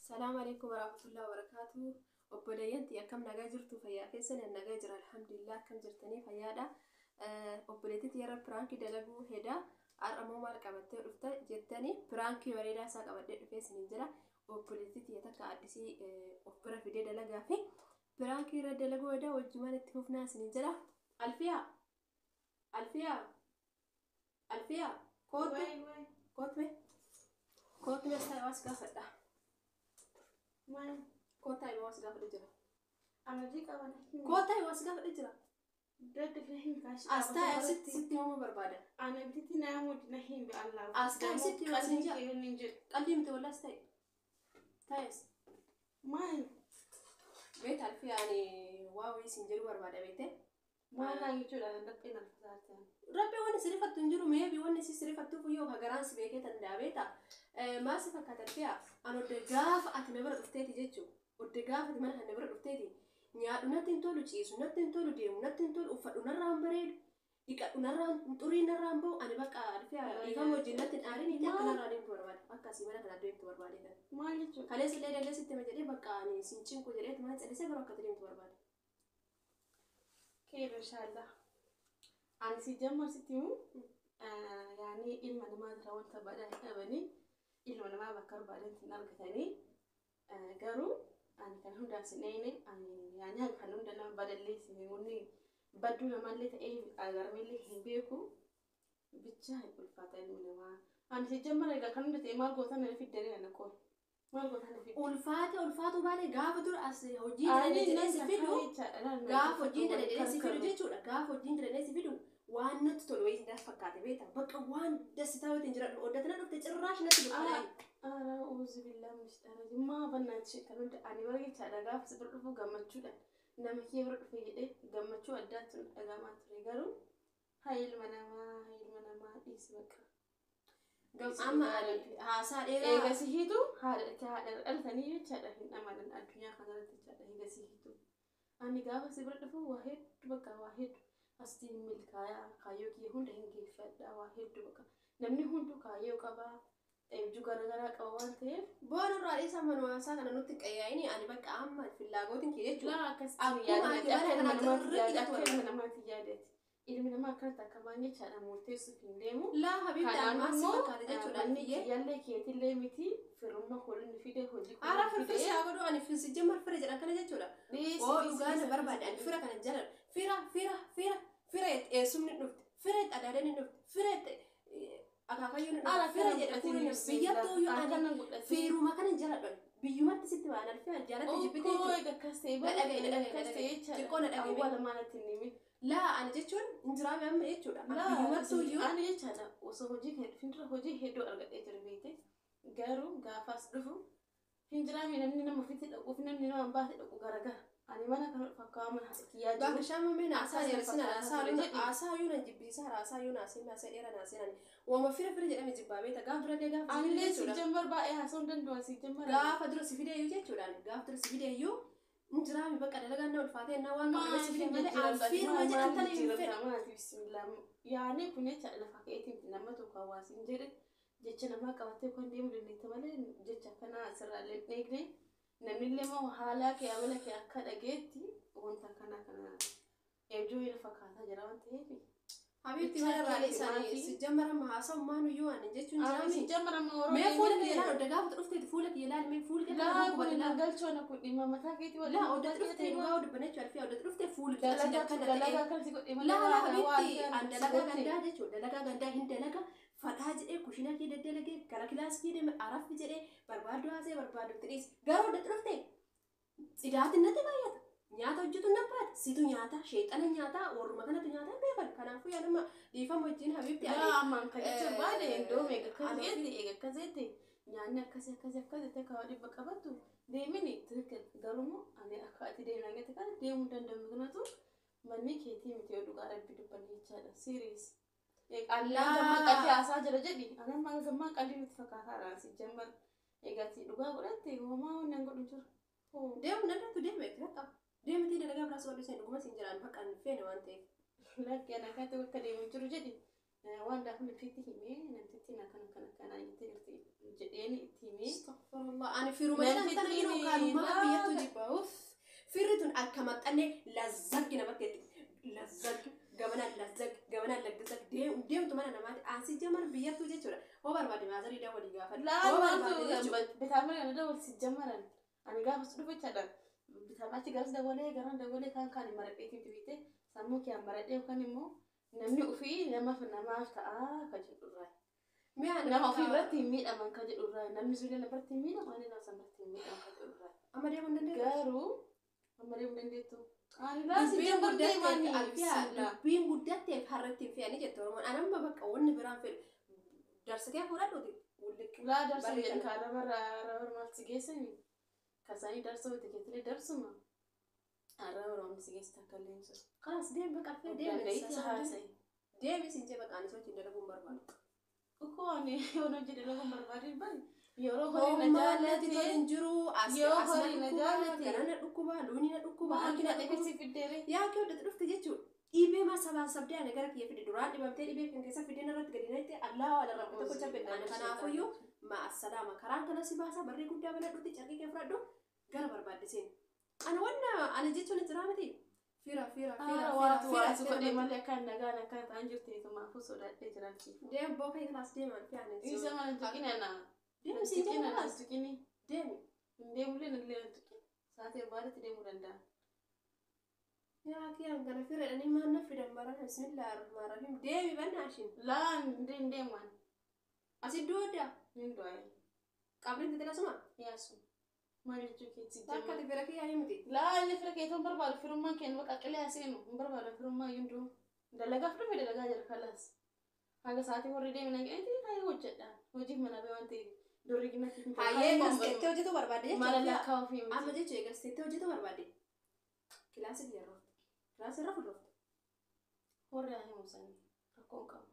السلام عليكم ورحمة الله وبركاته. وبلينتي أكم نجاجرتو فيا كيسن النجاجر الحمد لله كم جرتني فيادا. وبليتي يرى برانكي دلقو هدا أرمو مالك عملتي رفتا جتني برانكي وريدا ساق عملتي في سنجرة. وبليتي يتكا عدسي وبرا في ديدا لقا في برانكي رد دلقو هدا والجمال تفوفنا سنجرة. ألفيا ألفيا كوت مستوى واسكا فدا ما كوتاي واسكا فدا جرا أنا ديك أنا كوتاي واسكا فدا جرا بدأت فهم كاش أستاي ست يوم بربادة أنا بديت نعمل نحيم بالله أستاي ست يوم ننجر قلبي متولى أستاي تايس ما بيت ألفي يعني واوي سنجر بربادة بيته ما أنا يجول أنا دقينا الفزارة ربي وانا سريفة تنجرو ميبي وانا سريفة تفيو هجرانس بيكي تندابيتا ما سفك هترفيا أنا الدجاف أتنبر أفتيتي جتشو والدجاف أتمنى هنبر أفتيتي نيا نتين تولو تشيسو نتين تولو ديم نتين تولو أفر ونرام بريد يك ونرام توري نرام بو أنا بقى أرفيا يفهم وجنتين أرين يتأكل نرانين تورباد أكاسي منا كنا دوين تورباد إذا ما يجول خلاص الليلة اللي ستة مجري بقى أني سنتين كجريت ما هتسألي سبرا كترين تورباد خير إن شاء الله أنا سيجمع ستيمو يعني إلما ما ترى وانت بدأ أبني إلما ما بكر بعدين تنارك ثاني قالوا أنا كان هم داسنيني يعني هم كانوا دنا بدل لي سنوني بدو لما اللي تأيه أجرم اللي هنبيكو بتشاهد بالفاتن من ما أنا سيجمع إذا كانوا دتأمال قوتنا في الدنيا أنا كون ما قوتنا في ulfaatu baale gaafa dur as hojii dandeessi fidu gaafa hojii dandeessi fidu jechuudha gaafa hojii dandeessi fidu waan natti tolu wayii sindaas fakkaate beektaa bakka waan dasitaa wayii jira odatana dhufte cirraash natti dhukkanaayii uuzu billaa mishtaara maa bannaati kan ani wargechaadha gaafa si dhufu gammachuudha nama kee bira dhufe jedhee gammachuu addaatti dhagamaa ture garuu ilma namaa dhiisi bakka amma haasaa dheeraa eegasi hiitu haadha dhaltanii jechaadha hin amanan addunyaa kanarratti jechaadha eegasi hiitu ani gaafa si bira dhufu waa hedduu bakka waa hedduu astiin milkaayaa kaayyoo kiyya hunda hin geeffadha waa hedduu bakka namni hunduu kaayyoo qabaa eebjuu garagaraa qaba waan ta'eef boonurraa dhiisa manuu haasaa kana nutti qayyaa'ini ani bakka amma fillaagootiin kee jechuudha akkuma ilma namaatti yaadeeti ilmi namaa akkanatti akka baay'ee jechaadha murteessuuf hin deemu laa habiibti ammaas fakkaate jechuudha yallee keetillee miti firumma horinni fide hojii ara firfisi haa godhu ani firsi jammar fira jedhan kana jechuudha oo dhugaana barbaade ani fira kana jalan fira eessumni dhufte fira adaadani dhufte fira akaakayyuun dhufte fira jedha fuulni biyyattuu yoo ani firuma kana jaladhan biyyumatti sitti ba'an alfee jaalatti jibbite xiqqoona dhagee awwaala maalatti hin himin laa ani jechuun injiraame amma jechuudha biyyumattuu iyyuu ani jechaadha osoo hojii findira hojii hedduu argadhee ture beekte garuu gaafaas dhufu hinjiraame namni nama ofitti dhaquuf namni nama baate dhaqu garagara ani mana kana fakkaama kiyyaa jiru bakka shaamamee naasaa yersina aasaa yuuna jibbiisaa raasaa yuuna asiin naasee dheera naasee nani wama fira jedhame jibbaamee ta gaafa dura gaafa anillee si jammar baay'ee haasa'uu danda'u si jammar gaafa dura si fideeyyuu jechuudha gaafa dura si fideeyyuu injiraame bakka dalagaa na ulfaatee na waan qabu si fidee malee alfiiruma jedhan tana hin fedhe bismillah yaane kun jecha lafa keetiin nama tokko hawaasiin jedhe jecha namaa qabatee kan deemu dandeetta malee jecha kana asirraallee dheegne namnillee moo haalaa kee amala kee akka dhageetti wanta kana eebjuu hin fakkaataa jira waan ta'eef habiibti mana raadhiisanii si jammara mahaasa'u maanu yoo ani jechuun jiraami si jammara moo mee fuula kee ilaali odda gaafa dhufteeti fuula kee ilaali mee fuula kee laa kun galchoona kun dhimma mataa keetii waliin laa odda dhuftee dhugaa odda banachuu alfii odda dhuftee fuula kee dalagaa kan si godhe malee laa habiibti an dalagaa gandaa jechuudha dalagaa gandaa hin dalaga fataa jedhee kushina kee daddalagee gara kilaasii deeme araffi jedhee barbaaddu haasee barbaaddutti dhiis gara odda dhuftee cidaatiin natti baay'ata nyaata hojjetu nabbaata situ nyaata sheexana nyaata warruma kanatti nyaata beekan kanaafuu yaadama dhiifama wajjin habiibti ammaan kan jechuun baay'ee hindoome akkasitti nyaanni akkasitti akka dhibba qabattu deemini tirkil garumoo ani akka ati deemnagatti kana deemuu danda'u kanatu manni keetii miti yoo dhugaa rabbi dubbanne jechaadha siriis allaa gammaa qalbii haasaa jira jedhi anammaa gammaa qalbii miti fakkaataadhaan si jammar eegatii dhugaa godhatte homaa wannan godhu jiru deemu dandatu deeme akka deemtii dalagaa biraas waddu seen dhuguma siin jiraan bakka hin feene waan ta'eef lakkee nakatti bakka deemu jiru jedhi waan daafni fitti himee namtitti kana jettee jedheeni itti himee astaghfirullah ani firuma tan yeroo kaanuma biyyattu jibbauf firritun akka maxxanne lazzaqi namatti lazzaqi gabana lazzaq deemtu mana namaati asi jamar biyyattu jechuudha hoo barbaade maazarii dawali gaafa laa bitaamana ana dawal si jamaran ani gaafa dhufachaadha bitaamachi garas dawalee garan dawalee kan maradheetiin dibite sammuu kee maradhee kan immoo namni ofii namaaf ta'a ka jedhurraa nama ofii biratti miidhaman ka jedhurraa namni suulee lafarratti miidhaman ani nama sanatti miidhaman ka jedhurraa amma deemuu dandeessu garuu amma deemuu dandeettu dubbiin guddatteef harratti fe'anii jette Oromoon anamba bakka wanni biraan fedhu darsitee fudhadhuuti laa darsa jedhan kaa rabar maalti geessani kasanii darsa wati keetilee darsuma rabar maalti geessita akka leensu kanas deem baqa fee deemi sinjee baqaan isa wajjin dalaguun barbaadu ukkoo ani yoon hojii dalaguun barbaadin bari yeroo horii na jaallatee jiru horii na jaallatee kana dhukkuba looni na dhukkuba harkina dhaqeessi fiddeere yaa kee hojjete dhufte jechuudha dhiibee maa sabaan sabdee ana gara kiyya fide duraan dhibamtee dhibee kan keessa fideen irratti gadi natti Allahu ala rabbi tokko chabbedhaan kanaafuyyuu ma assalaama karaan kana si baasa barree guddaa baladhutti carqii kee fudhadhu gara barbaaddiseen ana wanna ana jechuun itti raamati waatu godhee malee kan nagaan akka ta'an jirti tumaafuu sodaadhee jiraanchi deem bookee kalaas deeman fi ani isa mana tuqina na deem si tuqina tuqini deem deemulee naglee tuqi saatee baadatti deemuu danda'a yaa kiyaan kana firedhanii maanna fidan baran bismillahir rahmanir rahim deemi bannaashin laan deeman asi dooda nindoe qabrin tete lasuma yaasu maali jechuukeetti takka tibira kiyyaa himti laa inni fira keeton barbaadu firummaan kennu baqa qilee aseenu hin barbaadu firummaa yunduu dalagaaf dhufe dalagaa jira kalaas hanga saatii warri deemina eetii taa'ee hojjedha hojii mana bee waan ta'eef dorri ginatti hin hayyee gasteettee hojjetu barbaade jechuudha maala lakkaa ofii miti amma jechuu gasteettee hojjetu barbaade kilaasii yeroo kilaasii irra fudhatu warri haa himusanii rakkoon qabu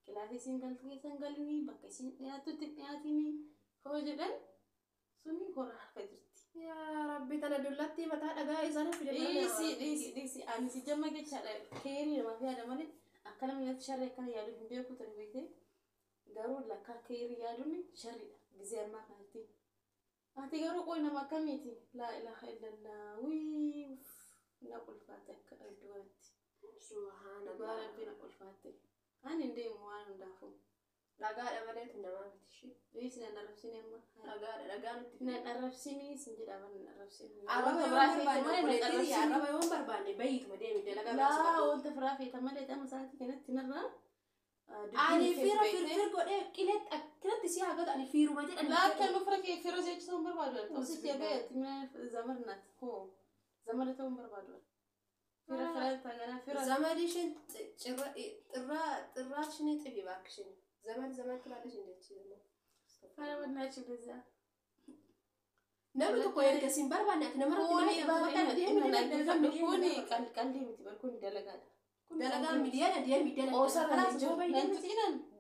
kilaasii isin galtu keessan galanii bakka isin dhiyaatutti dhiyaatinii hoo jedhan suni hora harka jirti yaa rabbi tana dullatti mataa dhagaa isaan fide dhiisi ani si jamma jechaadha keerii namaaf yaada malee akka namni natti sharri akkana yaadu hin beeku ta'e beekte garuu lakkaa keerii yaaduun sharriidha gizee ammaa kanatti ati garuu qoy nama akkamiiti laa ilaaha illallah wii na qulfaatte akka iddoonatti subhaanallah rabbi na qulfaatte ani hin deemu waan hundaafuu dhagaadha maleetu namaa miti shi dhiisi na dharrabsini amma dhagaa nutti na dharrabsini sin jedhama na dharrabsini arraba yoon barbaanne bayiituma deemi dalagaa laa wanta firaa feeta malee dhama isaati kanatti narraa ani fir godhee qilee akkanatti si haa gatu ani fiiruma jedhani laa kennu fira kee fira jechuun ta'uun barbaadu ta'usi kee beeti mina zamarnaat hoo zamara ta'uun barbaadu fira taganaa fira zamadishin xirraashini xibi baakishini zaman ትላለች እንደዚህ ነው ፈረመናችሁ በዛ namni tokko erga sin barbaanne kuni qalqalli miti barkun dalagaa midiyaa deemi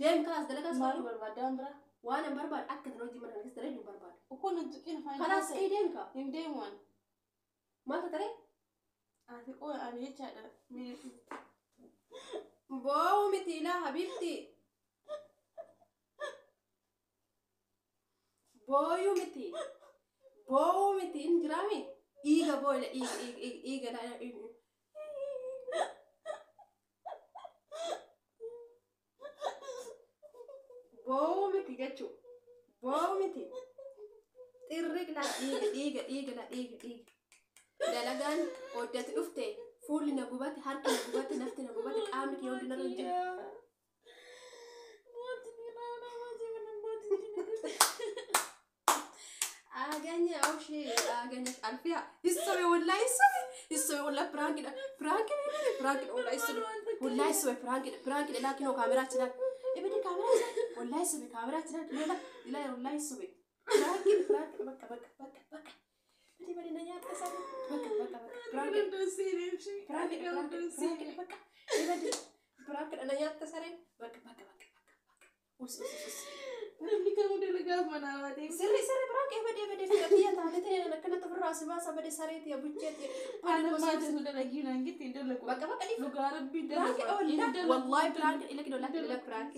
deem kalaas dalagaa maal barbaadaan bira waan an barbaad akka tan hojii mana keessa daree hin barbaadu ukun tuqina fayna kalaas kee deem ka hin deemuun maal taree ati oo ani jechaadha boo miti ilaa habibti boyu miti injirami iga boyle iga la boyu miti gachu boyu miti tirrik la iga dalagan oddati dhufte fuulli na gubate harki na gubate nafti na gubate qaamni kee hundi narra jira aganya awshi aganya alfiya issobe wallahi walla prank wallahi issobe prank lakino kamera chira ibidi kamera wallahi issobe kamera chira ila wallahi issobe prank baka ibidi nanya pesa baka prank nanya pesa baka us namni kamu dalagaa manaa waatee sirri prank ibidi firatiyya taatee ana kana tafirra raasima sabade sareeti ya bucceeti Ana ma jenu dalagi nangiti dalagu. bakka bakka Lugar rabbi prank dalagu. wallahi prank ila kido lakki ila prank